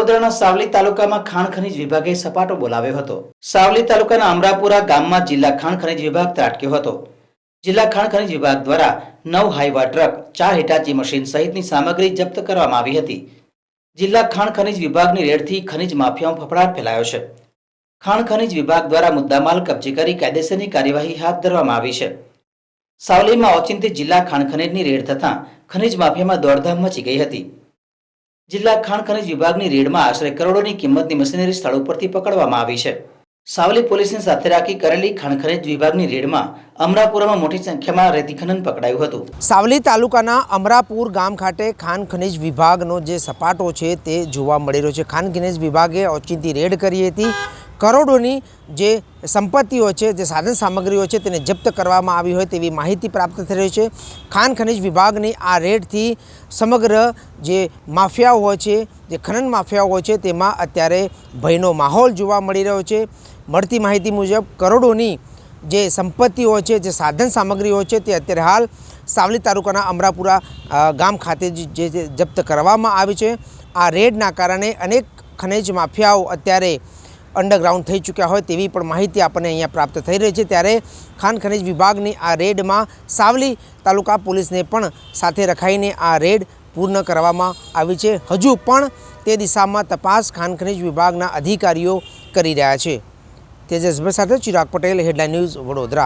વડોદરાના સાવલી તાલુકામાં ખાણ ખનીજ વિભાગે સપાટો બોલાવ્યો હતો। સાવલી તાલુકાના અમરાપુરા ગામમાં જિલ્લા ખાણ ખનીજ વિભાગ ત્રાટક્યો હતો। જિલ્લા ખાણ ખનીજ વિભાગ દ્વારા 9 હાઈવા ટ્રક, 4 હિટાચી મશીન સહિતની સામગ્રી જપ્ત કરવામાં આવી હતી। જિલ્લા ખાણ ખનીજ વિભાગની રેડથી ખનીજ માફિયામાં ફફડાટ ફેલાયો છે। ખાણ ખનીજ વિભાગ દ્વારા મુદ્દામાલ કબજે કરી કાયદેસરની કાર્યવાહી હાથ ધરવામાં આવી છે। સાવલીમાં ઓચિંતી જિલ્લા ખાણ ખનીજની રેડ થતાં ખનીજ માફિયામાં દોડધામ મચી ગઈ હતી। જિલ્લા ખાણ ખનીજ વિભાગની રેડમાં આશરે કરોડોની કિંમતની મશીનરી સ્થળ ઉપરથી પકડવામાં આવી છે। સાવલી પોલીસને સાથે રાખી કરેલી ખાણ ખનીજ વિભાગની રેડમાં અમરાપુરામાં મોટી સંખ્યામાં રેતી ખનન પકડાયું હતું। સાવલી તાલુકાના અમરાપુર ગામ ખાતે ખાણ ખનીજ વિભાગનો જે સપાટો છે તે જોવા મળી રહ્યો છે। ખાણ ખનીજ વિભાગે ઓચિંતી રેડ કરી હતી। કરોડોની જે સંપત્તિઓ છે, જે સાધન સામગ્રીઓ છે તેને જપ્ત કરવામાં આવી હોય તેવી માહિતી પ્રાપ્ત થઈ રહી છે। ખાણ ખનીજ વિભાગની આ રેડથી સમગ્ર જે માફિયાઓ હોય છે, જે ખનન માફિયાઓ હોય છે તેમાં અત્યારે ભયનો માહોલ જોવા મળી રહ્યો છે। મળતી માહિતી મુજબ કરોડોની જે સંપત્તિઓ છે, જે સાધન સામગ્રીઓ છે તે અત્યારે હાલ સાવલી તાલુકાના અમરાપુરા ગામ ખાતે જે જપ્ત કરવામાં આવી છે। આ રેડના કારણે અનેક ખનિજ માફિયાઓ અત્યારે અંડરગ્રાઉન્ડ થઈ ચૂક્યા હોય તેવી પણ માહિતી આપણને અહીંયા પ્રાપ્ત થઈ રહી છે। ત્યારે ખાણ ખનીજ વિભાગની આ રેડમાં સાવલી તાલુકા પોલીસને પણ સાથે રખાઈને આ રેડ પૂર્ણ કરવામાં આવી છે। હજુ પણ તે દિશામાં તપાસ ખાણ ખનીજ વિભાગના અધિકારીઓ કરી રહ્યા છે। તેજસભાઈ સાથે ચિરાગ પટેલ, હેડલાઇન ન્યૂઝ, વડોદરા।